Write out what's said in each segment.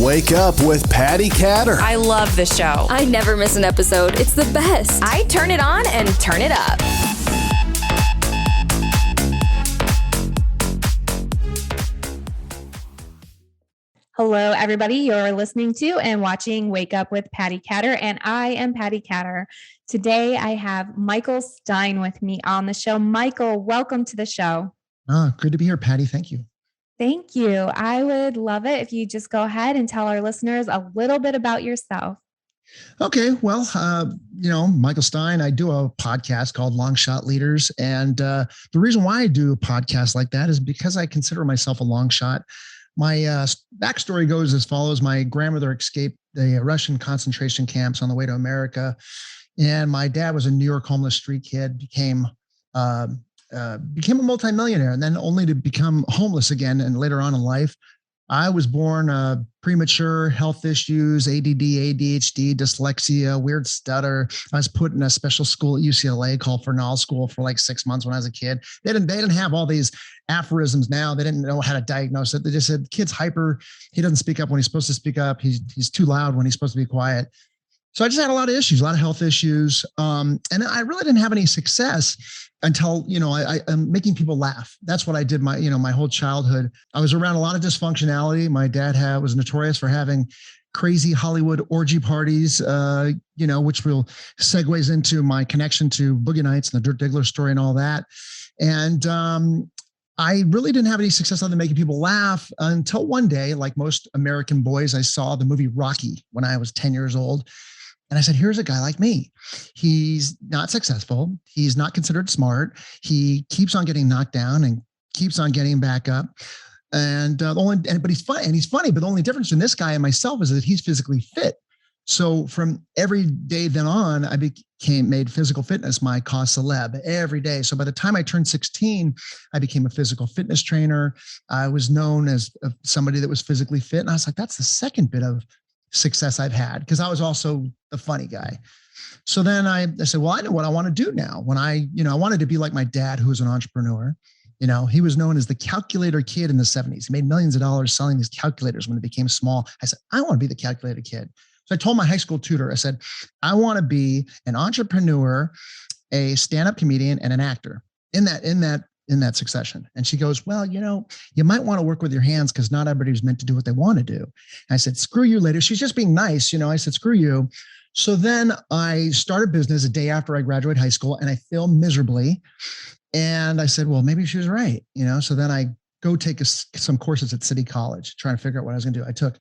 Wake Up with Patti Katter. I love the show. I never miss an episode. It's the best. I turn it on and turn it up. Hello, everybody. You're listening to and watching Wake Up with Patti Katter, and I am Patti Katter. Today, I have Michael Stein with me on the show. Michael, welcome to the show. Good to be here, Patti. Thank you. Thank you. I would love it if you just go ahead and tell our listeners a little bit about yourself. Okay. Well, Michael Stein, I do a podcast called Long Shot Leaders. And the reason why I do a podcast like that is because I consider myself a long shot. My backstory goes as follows. My grandmother escaped the Russian concentration camps on the way to America. And my dad was a New York homeless street kid, became a multimillionaire, and then only to become homeless again. And later on in life, I was born premature, health issues, ADD, ADHD, dyslexia, weird stutter. I was put in a special school at UCLA called Fernald School for like 6 months when I was a kid. They didn't have all these aphorisms now. They didn't know how to diagnose it. They just said, kid's hyper. He doesn't speak up when he's supposed to speak up. He's too loud when he's supposed to be quiet. So I just had a lot of issues, a lot of health issues. And I really didn't have any success until, I'm making people laugh. That's what I did my whole childhood. I was around a lot of dysfunctionality. My dad was notorious for having crazy Hollywood orgy parties, which will segues into my connection to Boogie Nights and the Dirt Diggler story and all that. And I really didn't have any success other than making people laugh until one day, like most American boys, I saw the movie Rocky when I was 10 years old. And I said, here's a guy like me. He's not successful. He's not considered smart. He keeps on getting knocked down and keeps on getting back up. But he's funny. And he's funny. But the only difference in this guy and myself is that he's physically fit. So from every day then on, I made physical fitness my cause célèbre every day. So by the time I turned 16, I became a physical fitness trainer. I was known as somebody that was physically fit. And I was like, that's the second bit of success I've had, because I was also the funny guy. So then I said, well, I know what I want to do now. When I wanted to be like my dad, who was an entrepreneur. He was known as the calculator kid in the 70s. He made millions of dollars selling these calculators when it became small. I said, I want to be the calculator kid. So I told my high school tutor, I said, I want to be an entrepreneur, a stand-up comedian, and an actor in that succession. And she goes, well, you might want to work with your hands because not everybody's meant to do what they want to do. And I said, screw you later. She's just being nice. I said, screw you. So then I started business a day after I graduated high school, and I failed miserably. And I said, well, maybe she was right. So then I go take some courses at City College, trying to figure out what I was going to do. I took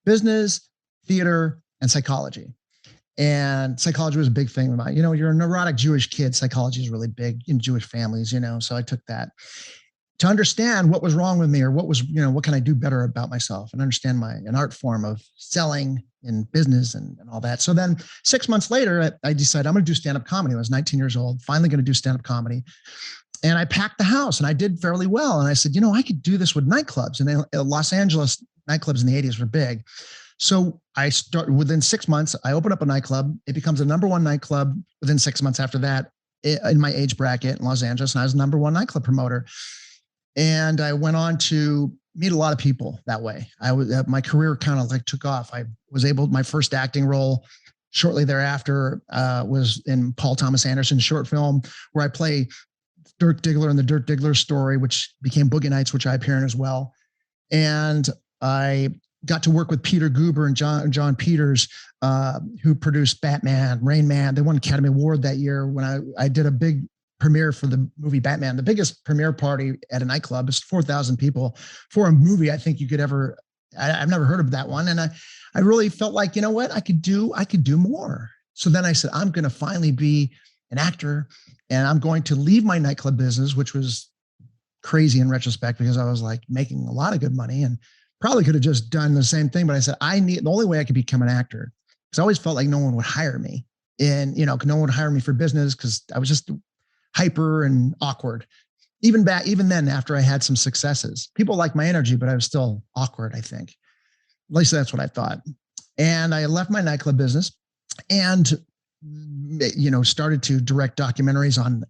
business, theater, and psychology. And psychology was a big thing about, you're a neurotic Jewish kid. Psychology is really big in Jewish families, so I took that to understand what was wrong with me, or what can I do better about myself, and understand an art form of selling in business and all that. So then 6 months later, I decided I'm going to do stand-up comedy. I was 19 years old, finally going to do stand-up comedy. And I packed the house and I did fairly well. And I said, I could do this with nightclubs. And Los Angeles nightclubs in the 80s were big. So I started within 6 months, I opened up a nightclub. It becomes the number one nightclub within 6 months after that in my age bracket in Los Angeles. And I was the number one nightclub promoter. And I went on to meet a lot of people that way. My career kind of took off. My first acting role shortly thereafter was in Paul Thomas Anderson's short film where I play Dirt Diggler in the Dirt Diggler story, which became Boogie Nights, which I appear in as well. And I got to work with Peter Guber and John Peters, who produced Batman, Rain Man. They won an Academy Award that year when I did a big premiere for the movie Batman. The biggest premiere party at a nightclub is 4,000 people for a movie. I think you could ever. I've never heard of that one, and I really felt like, what I could do more. So then I said, I'm going to finally be an actor, and I'm going to leave my nightclub business, which was crazy in retrospect because I was making a lot of good money and probably could have just done the same thing. But I said, the only way I could become an actor, because I always felt like no one would hire me, and no one would hire me for business because I was just hyper and awkward. Even then, after I had some successes, people liked my energy, but I was still awkward, I think. At least that's what I thought. And I left my nightclub business and, started to direct documentaries on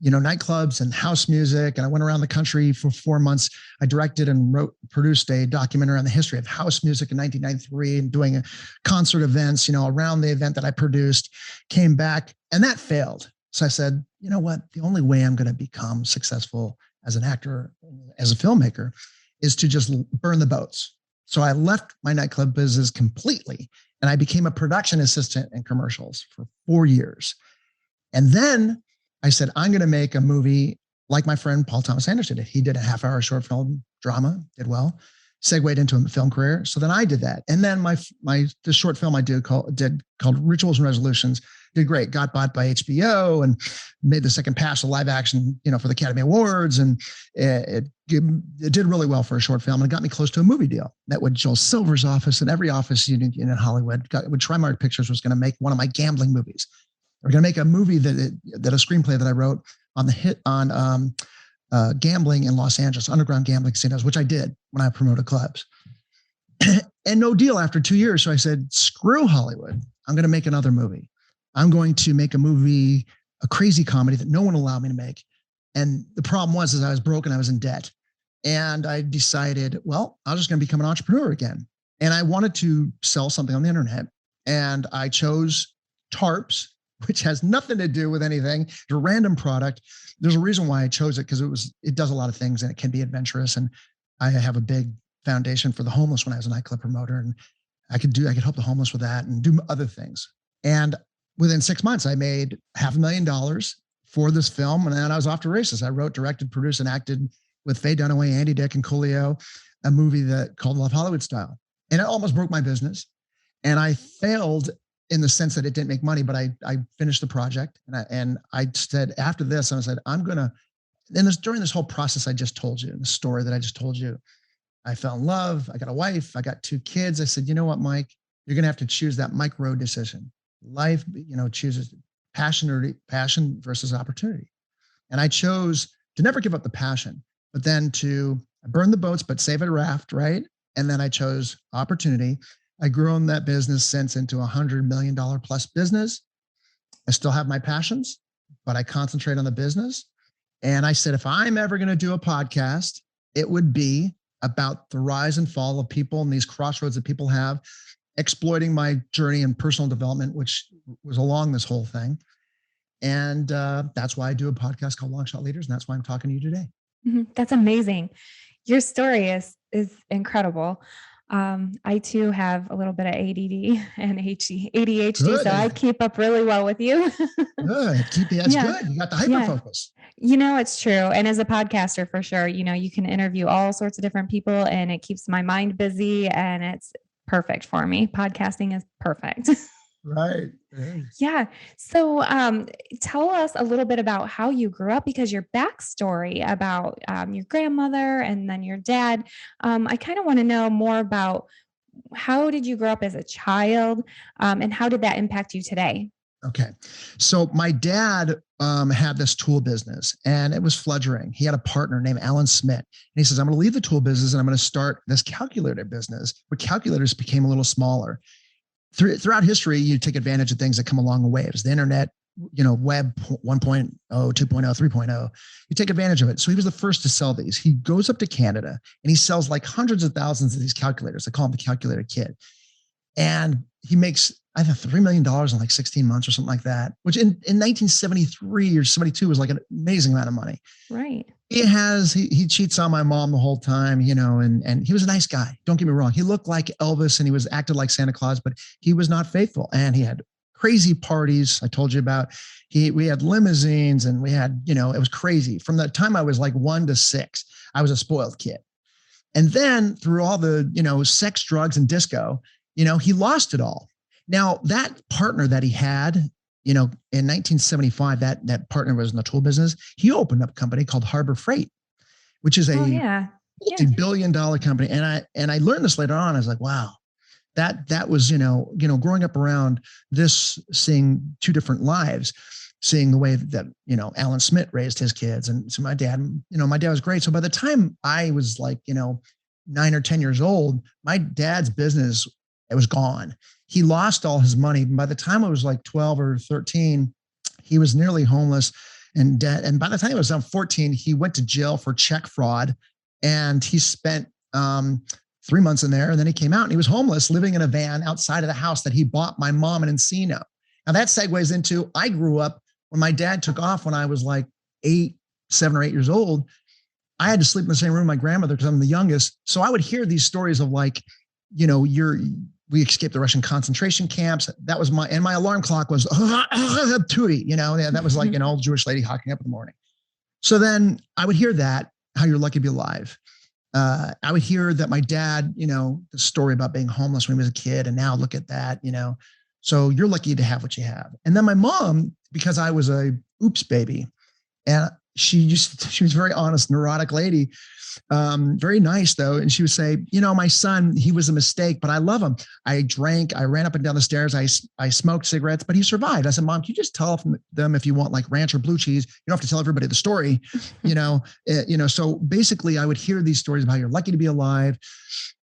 nightclubs and house music. And I went around the country for 4 months. I directed and produced a documentary on the history of house music in 1993 and doing concert events, around the event that I produced, came back, and that failed. So I said, you know what? The only way I'm going to become successful as an actor, as a filmmaker, is to just burn the boats. So I left my nightclub business completely, and I became a production assistant in commercials for 4 years. And then I said, I'm going to make a movie like my friend Paul Thomas Anderson did. He did a half-hour short film drama, did well, segued into a film career. So then I did that. And then the short film I did called Rituals and Resolutions did great. Got bought by HBO and made the second pass of live action, for the Academy Awards. And it did really well for a short film. And it got me close to a movie deal. Met with Joel Silver's office, and every office in Hollywood. Trimark Pictures was going to make one of my gambling movies. We're going to make a movie that a screenplay that I wrote on gambling in Los Angeles, underground gambling casinos, which I did when I promoted clubs. And no deal after 2 years. So I said, screw Hollywood. I'm going to make another movie. I'm going to make a movie, a crazy comedy that no one allowed me to make. And the problem was, I was broke and I was in debt. And I decided, well, I was just going to become an entrepreneur again. And I wanted to sell something on the internet. And I chose Tarps, which has nothing to do with anything. It's a random product. There's a reason why I chose it, because it does a lot of things and it can be adventurous. And I have a big foundation for the homeless when I was a nightclub promoter, and I could help the homeless with that and do other things. And within 6 months, I made $500,000 for this film, and then I was off to races. I wrote, directed, produced, and acted with Faye Dunaway, Andy Dick, and Coolio, a movie called Love Hollywood Style. And it almost broke my business. And I failed in the sense that it didn't make money, but I finished the project. And I said, after this, I said, during this whole process I just told you, in the story that I just told you, I fell in love. I got a wife. I got 2 kids. I said, you know what, Mike, you're going to have to choose that micro decision. Life, chooses passion versus opportunity. And I chose to never give up the passion, but then to burn the boats, but save a raft, right? And then I chose opportunity. I grown that business since into $100 million plus business. I still have my passions, but I concentrate on the business. And I said, if I'm ever going to do a podcast, it would be about the rise and fall of people and these crossroads that people have, exploiting my journey and personal development, which was along this whole thing. And that's why I do a podcast called Long Shot Leaders. And that's why I'm talking to you today. Mm-hmm. That's amazing. Your story is incredible. I too have a little bit of ADD and ADHD, good. So I keep up really well with you. Good. That's good. You got the hyper focus. It's true. And as a podcaster, for sure, you can interview all sorts of different people, and it keeps my mind busy, and it's perfect for me. Podcasting is perfect. Right. Yeah. So tell us a little bit about how you grew up, because your backstory about your grandmother and then your dad, I kind of want to know more about how did you grow up as a child, and how did that impact you today? Okay. So my dad had this tool business, and it was fledgling. He had a partner named Alan Smith. And he says, I'm going to leave the tool business and I'm going to start this calculator business, where calculators became a little smaller. Throughout history, you take advantage of things that come along the waves. The internet, web 1.0, 2.0, 3.0, you take advantage of it. So he was the first to sell these. He goes up to Canada and he sells like hundreds of thousands of these calculators. They call him the Calculator Kid. And he makes, I think, $3 million in like 16 months or something like that, which in 1973 or 72 was like an amazing amount of money. Right. He cheats on my mom the whole time, and he was a nice guy. Don't get me wrong. He looked like Elvis and he was acted like Santa Claus, but he was not faithful. And he had crazy parties I told you about. We had limousines, and we had, it was crazy. From the time I was like 1 to 6, I was a spoiled kid. And then through all the, sex, drugs, and disco, he lost it all. Now that partner that he had, in 1975, that partner was in the tool business. He opened up a company called Harbor Freight, which is a multi-billion-dollar company. And I learned this later on. I was like, wow, that was, growing up around this, seeing 2 different lives, seeing the way that, Alan Smith raised his kids. And so my dad was great. So by the time I was like, 9 or 10 years old, my dad's business, it was gone. He lost all his money. By the time I was like 12 or 13, he was nearly homeless. and debt. And by the time he was 14, he went to jail for check fraud, and he spent 3 months in there. And then he came out and he was homeless, living in a van outside of the house that he bought my mom in Encino. Now that segues into, I grew up when my dad took off when I was like 7 or 8 years old. I had to sleep in the same room with my grandmother because I'm the youngest. So I would hear these stories of like, we escaped the Russian concentration camps. That was my alarm clock was tui, that was like an old Jewish lady hocking up in the morning. So then I would hear that, how you're lucky to be alive. I would hear that my dad, the story about being homeless when he was a kid, and now look at that, so you're lucky to have what you have. And then my mom, because I was a oops baby, and she was a very honest, neurotic lady, very nice though. And she would say, my son, he was a mistake, but I love him. I drank, I ran up and down the stairs. I smoked cigarettes, but he survived. I said, Mom, can you just tell them if you want like ranch or blue cheese? You don't have to tell everybody the story, so basically I would hear these stories about how you're lucky to be alive.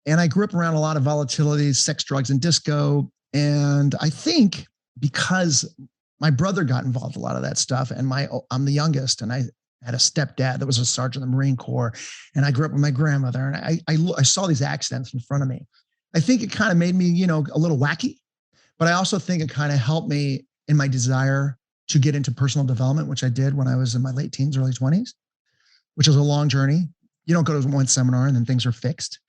And I grew up around a lot of volatility, sex, drugs, and disco. And I think because my brother got involved in a lot of that stuff, and I'm the youngest, and I had a stepdad that was a sergeant in the Marine Corps, and I grew up with my grandmother, and I saw these accidents in front of me. I think it kind of made me, a little wacky, but I also think it kind of helped me in my desire to get into personal development, which I did when I was in my late teens, early 20s, which was a long journey. You don't go to one seminar and then things are fixed,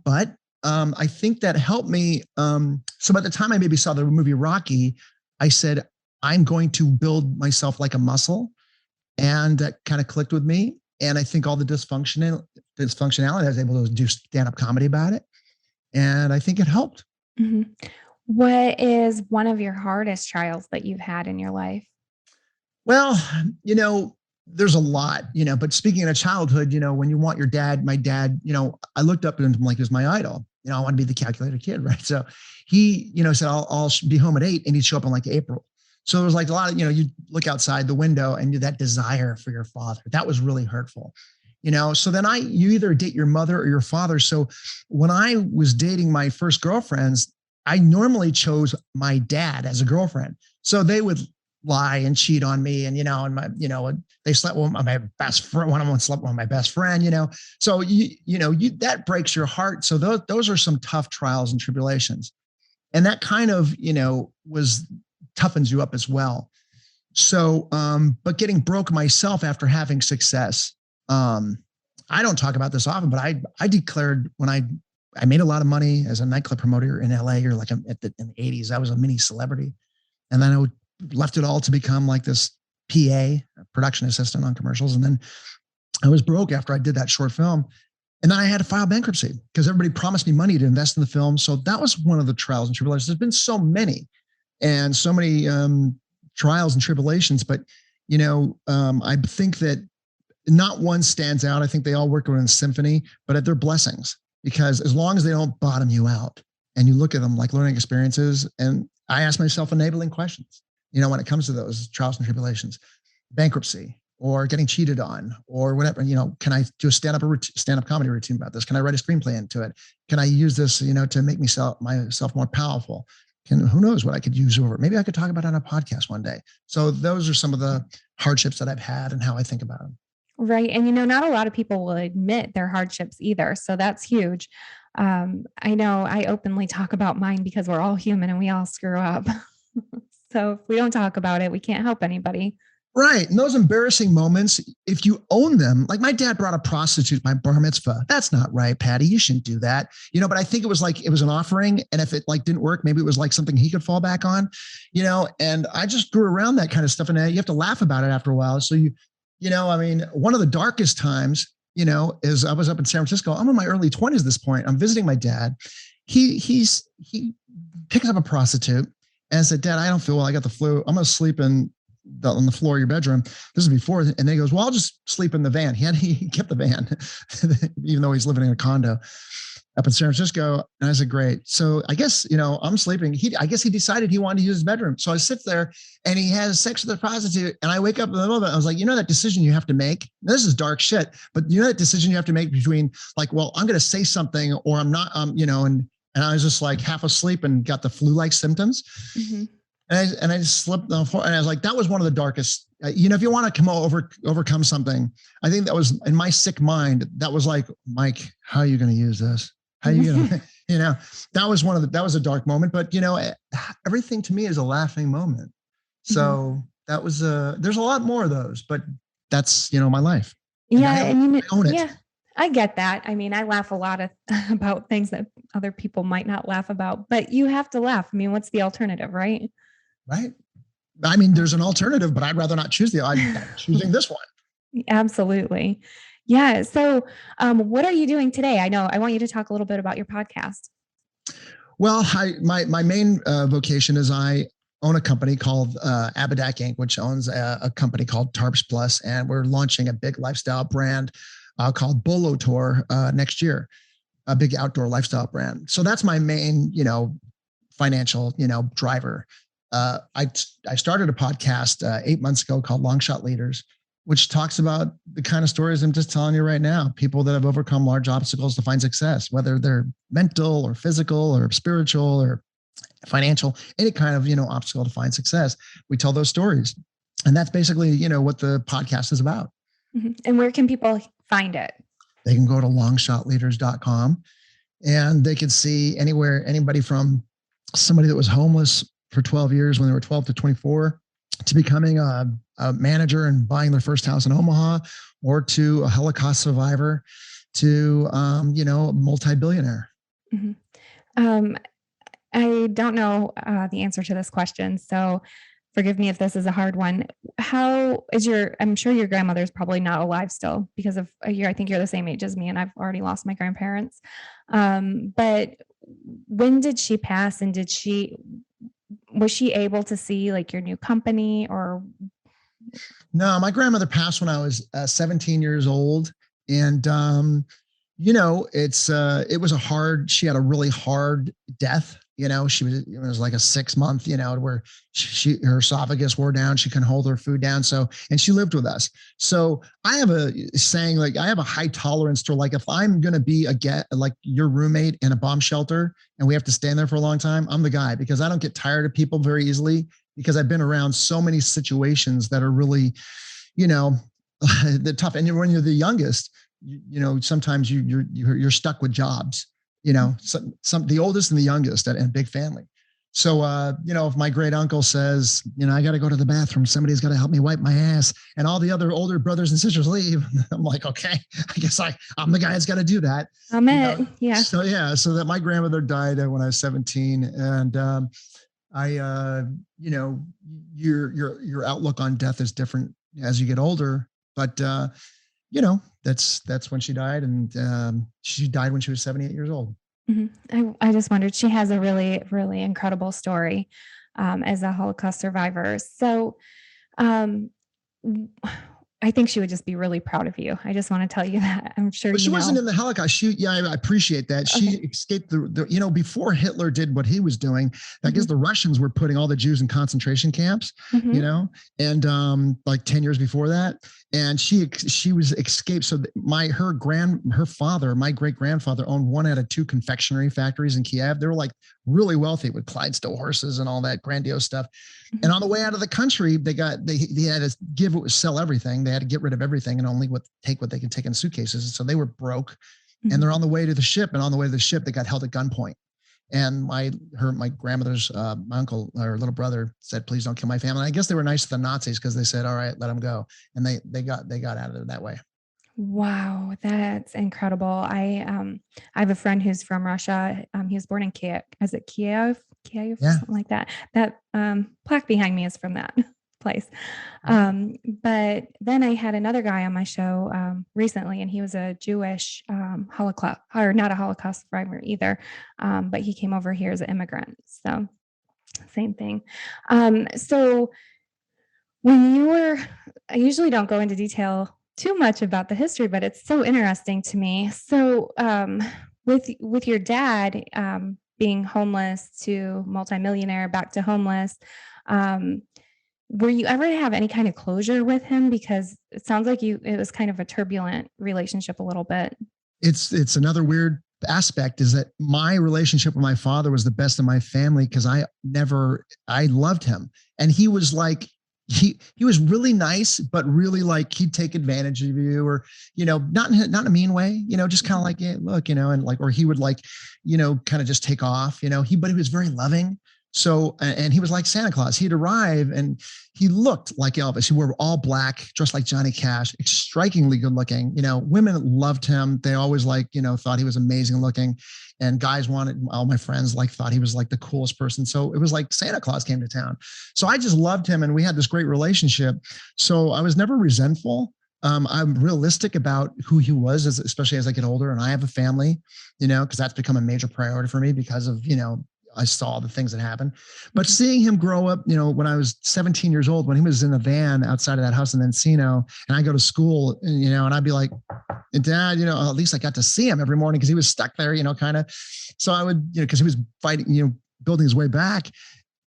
but I think that helped me. So by the time I maybe saw the movie Rocky, I said, I'm going to build myself like a muscle. And that kind of clicked with me. And I think all the dysfunctionality, I was able to do stand-up comedy about it. And I think it helped. Mm-hmm. What is one of your hardest trials that you've had in your life? Well, there's a lot, but speaking of childhood, when you want your dad, my dad, I looked up to him like he was my idol. I want to be the calculator kid, right? So he, said, I'll be home at 8, and he'd show up in like April. So there was like a lot of, you look outside the window and that desire for your father, that was really hurtful, so then you either date your mother or your father. So when I was dating my first girlfriends, I normally chose my dad as a girlfriend. So they would lie and cheat on me, and, they slept with my best friend. One of them slept with my best friend, so that breaks your heart. So those are some tough trials and tribulations. And that kind of, toughens you up as well. So, but getting broke myself after having success, I don't talk about this often, but I declared when I made a lot of money as a nightclub promoter in LA, or like in the 80s, I was a mini celebrity. And then I left it all to become like this PA, production assistant on commercials. And then I was broke after I did that short film. And then I had to file bankruptcy because everybody promised me money to invest in the film. So that was one of the trials and tribulations. There's been so many. And so many trials and tribulations, but I think that not one stands out. I think they all work in a symphony, but they're blessings, because as long as they don't bottom you out, and you look at them like learning experiences, and I ask myself enabling questions, when it comes to those trials and tribulations, bankruptcy or getting cheated on or whatever, can I do a stand-up comedy routine about this? Can I write a screenplay into it? Can I use this, to make myself more powerful? Who knows what I could use over? Maybe I could talk about it on a podcast one day. So those are some of the hardships that I've had and how I think about them. Right. And, not a lot of people will admit their hardships either. So that's huge. I know I openly talk about mine because we're all human and we all screw up. So if we don't talk about it, we can't help anybody. Right. And those embarrassing moments, if you own them, like my dad brought a prostitute to my bar mitzvah. That's not right, Patty. You shouldn't do that. But I think it was an offering. And if it didn't work, maybe it was like something he could fall back on, and I just grew around that kind of stuff. And you have to laugh about it after a while. So one of the darkest times, is I was up in San Francisco. I'm in my early 20s at this point. I'm visiting my dad. He picks up a prostitute and I said, Dad, I don't feel well. I got the flu. I'm going to sleep on the floor of your bedroom. This is before. And then he goes, well, I'll just sleep in the van. He kept the van, even though he's living in a condo up in San Francisco. And I said, great. So I guess, I'm sleeping. I guess he decided he wanted to use his bedroom. So I sit there and he has sex with a prostitute. And I wake up in the middle of it. I was like, that decision you have to make. This is dark shit, but that decision you have to make between like, well, I'm going to say something or I'm not, and I was just like half asleep and got the flu-like symptoms. Mm-hmm. And I just slept on the floor. And I was like, that was one of the darkest if you want to overcome something, I think that was in my sick mind. That was like, Mike, how are you going to use this? How are you going to, that was a dark moment, but everything to me is a laughing moment. So that was, there's a lot more of those, but that's, my life. Yeah. I own it. Yeah, I get that. I mean, I laugh a lot about things that other people might not laugh about, but you have to laugh. I mean, what's the alternative, right? Right. I mean, there's an alternative, but I'd rather not choose I'm choosing this one. Absolutely. Yeah. So, what are you doing today? I want you to talk a little bit about your podcast. Well, my main vocation is I own a company called Abadak Inc., which owns a company called Tarps Plus, and we're launching a big lifestyle brand called Bolo Tour next year, a big outdoor lifestyle brand. So that's my main, financial, driver. I started a podcast 8 months ago called Long Shot Leaders, which talks about the kind of stories I'm just telling you right now. People that have overcome large obstacles to find success, whether they're mental or physical or spiritual or financial, any kind of, obstacle to find success. We tell those stories. And that's basically, what the podcast is about. Mm-hmm. And where can people find it? They can go to longshotleaders.com and they can see anybody from somebody that was homeless for 12 years when they were 12 to 24 to becoming a manager and buying their first house in Omaha, or to a Holocaust survivor, to, a multi-billionaire. Mm-hmm. I don't know the answer to this question, so forgive me if this is a hard one. I'm sure your grandmother's probably not alive still because of a year. I think you're the same age as me, and I've already lost my grandparents. But when did she pass, and was she able to see like your new company or? No, my grandmother passed when I was 17 years old. And, she had a really hard death. It was like a 6 month, where her esophagus wore down. She couldn't hold her food down. So, and she lived with us. So I have a saying, like, I have a high tolerance to, like, if I'm going to be like your roommate in a bomb shelter and we have to stand there for a long time, I'm the guy, because I don't get tired of people very easily, because I've been around so many situations that are really, the tough. And when you're the youngest, sometimes you're stuck with jobs, the oldest and the youngest in a big family. So, if my great uncle says, I got to go to the bathroom, somebody's got to help me wipe my ass, and all the other older brothers and sisters leave, I'm like, okay, I guess I'm the guy that's got to do that. Yeah. So that my grandmother died when I was 17, and your outlook on death is different as you get older, but that's when she died, and she died when she was 78 years old. Mm-hmm. I just wondered, she has a really, really incredible story as a Holocaust survivor. So I think she would just be really proud of you. I just want to tell you that. I'm sure but she wasn't in the Holocaust. I appreciate that. She escaped before Hitler did what he was doing. I guess the Russians were putting all the Jews in concentration camps, and like 10 years before that. And she was escaped. So my great grandfather owned one out of two confectionery factories in Kiev. They were like really wealthy with Clydesdale horses and all that grandiose stuff. And on the way out of the country, they had to sell everything. They had to get rid of everything and only take what they could take in suitcases. So they were broke, and they're on the way to the ship. And on the way to the ship, they got held at gunpoint. And my grandmother's my uncle, or little brother, said, "Please don't kill my family." And I guess they were nice to the Nazis, because they said, "All right, let them go," and they got out of there that way. Wow, that's incredible. I have a friend who's from Russia. He was born in Kiev. Is it Kiev? Yeah. Something like that. That plaque behind me is from that place. But then I had another guy on my show recently, and he was a Jewish Holocaust, or not a Holocaust survivor either, but he came over here as an immigrant. So same thing. So I usually don't go into detail too much about the history, but it's so interesting to me. So with your dad being homeless to multimillionaire, back to homeless, were you ever to have any kind of closure with him? Because it sounds like it was kind of a turbulent relationship a little bit. It's another weird aspect, is that my relationship with my father was the best in my family, because I loved him. And he was like, he was really nice, but really like he'd take advantage of you, or not in a mean way, just kind of like, yeah, look, and like, or he would like, kind of just take off, but he was very loving. So, and he was like Santa Claus. He'd arrive and he looked like Elvis. He wore all black, dressed like Johnny Cash, strikingly good looking. Women loved him. They always thought he was amazing looking, and guys all my friends thought he was like the coolest person. So it was like Santa Claus came to town. So I just loved him, and we had this great relationship. So I was never resentful. I'm realistic about who he was, especially as I get older and I have a family, because that's become a major priority for me because of, I saw the things that happened. But seeing him grow up, when I was 17 years old, when he was in a van outside of that house in Encino, and I go to school, and I'd be like, Dad, at least I got to see him every morning because he was stuck there, kind of. So I would, because he was fighting, building his way back.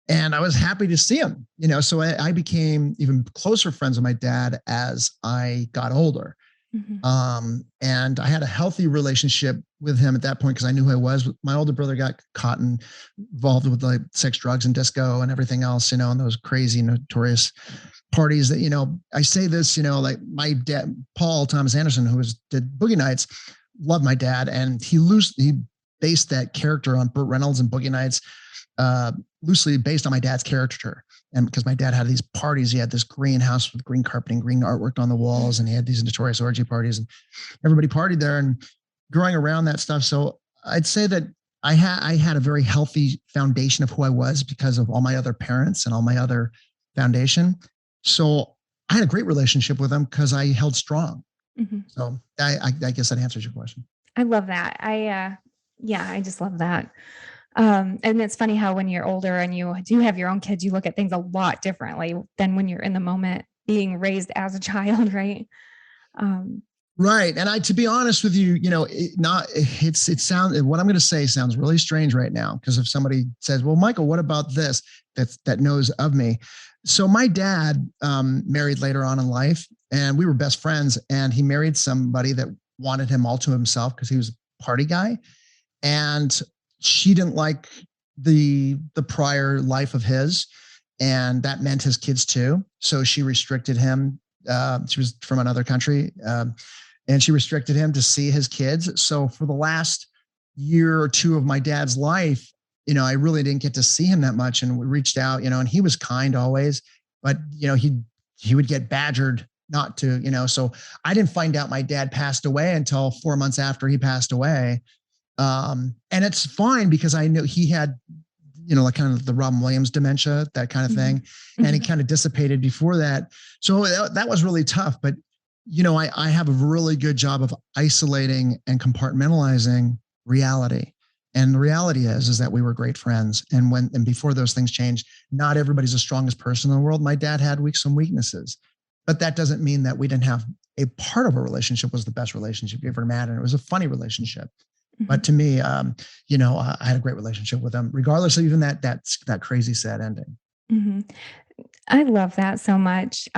And I was happy to see him, so I became even closer friends with my dad as I got older. Mm-hmm. And I had a healthy relationship with him at that point because I knew who I was. My older brother got caught and involved with like sex, drugs, and disco and everything else, and those crazy, notorious parties that, I say this, like my dad, Paul Thomas Anderson, who did Boogie Nights, loved my dad. And he based that character on Burt Reynolds and Boogie Nights, loosely based on my dad's character. And because my dad had these parties, he had this green house with green carpeting, green artwork on the walls, and he had these notorious orgy parties, and everybody partied there and growing around that stuff. So I'd say that I had a very healthy foundation of who I was because of all my other parents and all my other foundation. So I had a great relationship with them because I held strong. Mm-hmm. So I guess that answers your question. I love that. I just love that. And it's funny how when you're older and you do have your own kids, you look at things a lot differently than when you're in the moment being raised as a child, right? Right. And to be honest with you, what I'm going to say sounds really strange right now, because if somebody says, well, Michael, what about this that knows of me? So my dad married later on in life, and we were best friends, and he married somebody that wanted him all to himself because he was a party guy. And she didn't like the prior life of his, and that meant his kids too. So she restricted him. She was from another country, and she restricted him to see his kids. So for the last year or two of my dad's life, I really didn't get to see him that much. And we reached out, and he was kind always, but he would get badgered not to, so I didn't find out my dad passed away until 4 months after he passed away. And it's fine because I know he had, like kind of the Robin Williams dementia, that kind of thing. Mm-hmm. And he kind of dissipated before that. So that was really tough. But, I have a really good job of isolating and compartmentalizing reality. And the reality is that we were great friends. And before those things changed, not everybody's the strongest person in the world. My dad had some weaknesses, but that doesn't mean that we didn't have a part of a relationship was the best relationship you ever imagined. It was a funny relationship. But to me, I had a great relationship with them, regardless of even that crazy sad ending. Mm-hmm. I love that so much.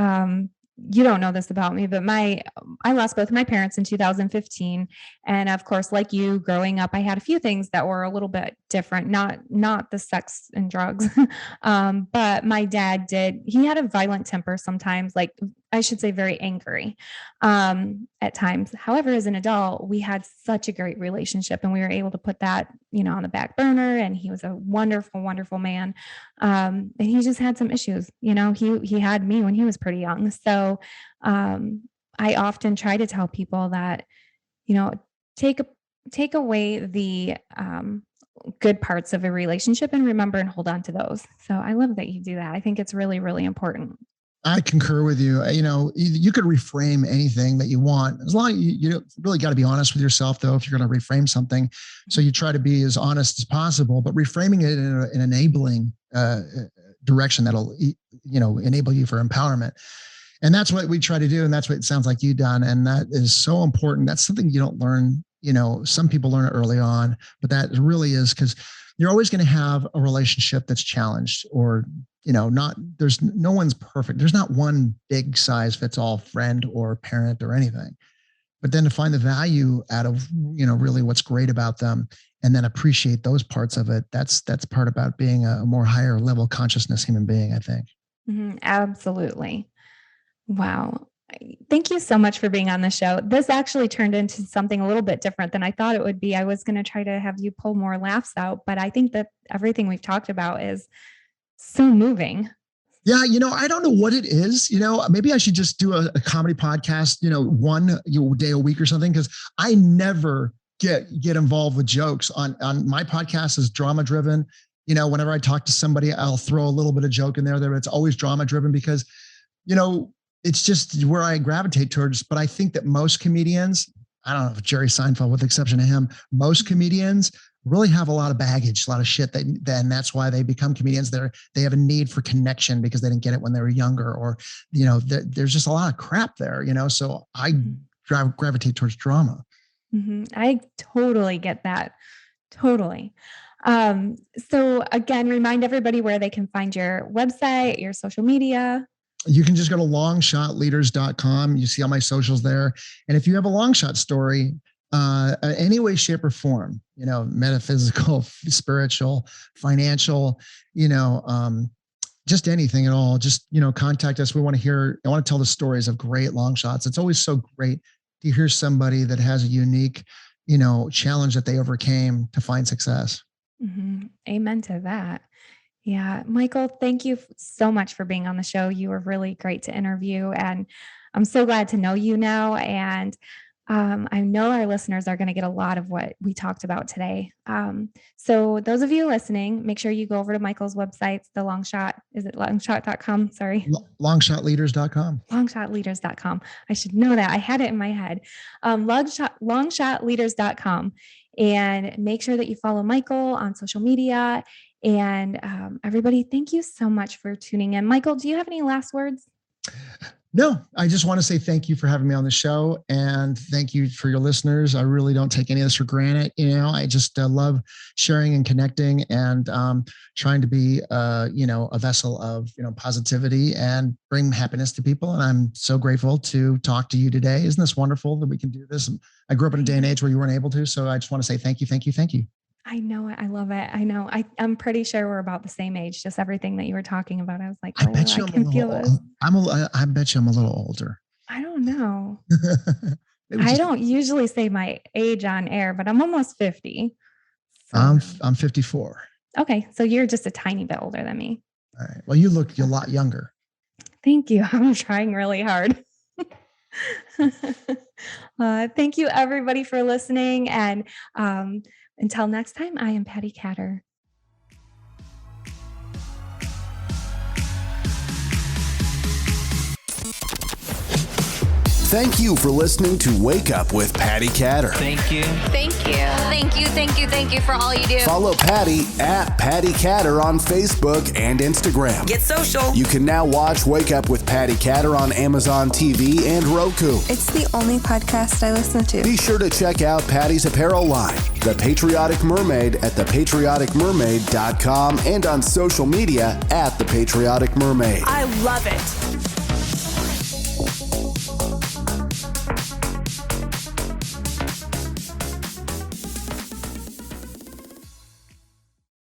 You don't know this about me, but I lost both my parents in 2015. And of course, like you growing up, I had a few things that were a little bit different, not the sex and drugs. But my dad he had a violent temper sometimes, like I should say very angry at times. However, as an adult, we had such a great relationship, and we were able to put that, on the back burner, and he was a wonderful, wonderful man. And he just had some issues, he had me when he was pretty young. So I often try to tell people that, take away the good parts of a relationship and remember and hold on to those. So I love that you do that. I think it's really, really important. I concur with you. You could reframe anything that you want, as long as you really got to be honest with yourself, though, if you're going to reframe something. So you try to be as honest as possible, but reframing it in an enabling direction that'll, enable you for empowerment. And that's what we try to do. And that's what it sounds like you've done. And that is so important. That's something you don't learn. Some people learn it early on, but that really is because you're always going to have a relationship that's challenged, or there's no one's perfect. There's not one big size fits all friend or parent or anything, but then to find the value out of, really what's great about them, and then appreciate those parts of it. That's part about being a more higher level consciousness human being, I think. Absolutely. Wow. Thank you so much for being on the show. This actually turned into something a little bit different than I thought it would be. I was going to try to have you pull more laughs out, but I think that everything we've talked about is so moving. Yeah, I don't know what it is. Maybe I should just do a comedy podcast, one day a week or something, because I never get involved with jokes on my podcast. Is drama driven. Whenever I talk to somebody, I'll throw a little bit of joke in there. It's always drama driven because, it's just where I gravitate towards. But I think that most comedians, I don't know if Jerry Seinfeld, with the exception of him, most comedians really have a lot of baggage, a lot of shit and that's why they become comedians. They have a need for connection because they didn't get it when they were younger, or, there's just a lot of crap there, so I gravitate towards drama. I totally get that. Totally. So again, remind everybody where they can find your website, your social media. You can just go to longshotleaders.com. You see all my socials there. And if you have a long shot story, any way, shape, or form, metaphysical, spiritual, financial, just anything at all, just, contact us. I want to tell the stories of great long shots. It's always so great to hear somebody that has a unique, challenge that they overcame to find success. Amen to that. Yeah. Michael, thank you so much for being on the show. You were really great to interview, and I'm so glad to know you now. And I know our listeners are going to get a lot of what we talked about today. So those of you listening, make sure you go over to Michael's website, the Longshot. Is it longshot.com? Sorry. Longshotleaders.com. Longshotleaders.com. I should know that. I had it in my head. Longshotleaders.com. And make sure that you follow Michael on social media. And everybody, thank you so much for tuning in. Michael, do you have any last words? No, I just want to say thank you for having me on the show, and thank you for your listeners. I really don't take any of this for granted. I just love sharing and connecting, and trying to be, a vessel of, positivity and bring happiness to people. And I'm so grateful to talk to you today. Isn't this wonderful that we can do this? I grew up in a day and age where you weren't able to. So I just want to say thank you, thank you, thank you. I know it. I love it. I know. I'm pretty sure we're about the same age. Just everything that you were talking about. I was like, I can feel it. I bet you I'm a little older. I don't know. I don't usually say my age on air, but I'm almost 50. So. I'm 54. Okay. So you're just a tiny bit older than me. All right. Well, you look a lot younger. Thank you. I'm trying really hard. Thank you everybody for listening. And, until next time, I am Patti Katter. Thank you for listening to Wake Up with Patti Katter. Thank you. Thank you. Thank you. Thank you. Thank you for all you do. Follow Patti at Patti Katter on Facebook and Instagram. Get social. You can now watch Wake Up with Patti Katter on Amazon TV and Roku. It's the only podcast I listen to. Be sure to check out Patti's apparel line, The Patriotic Mermaid, at thepatrioticmermaid.com and on social media at The Patriotic Mermaid. I love it.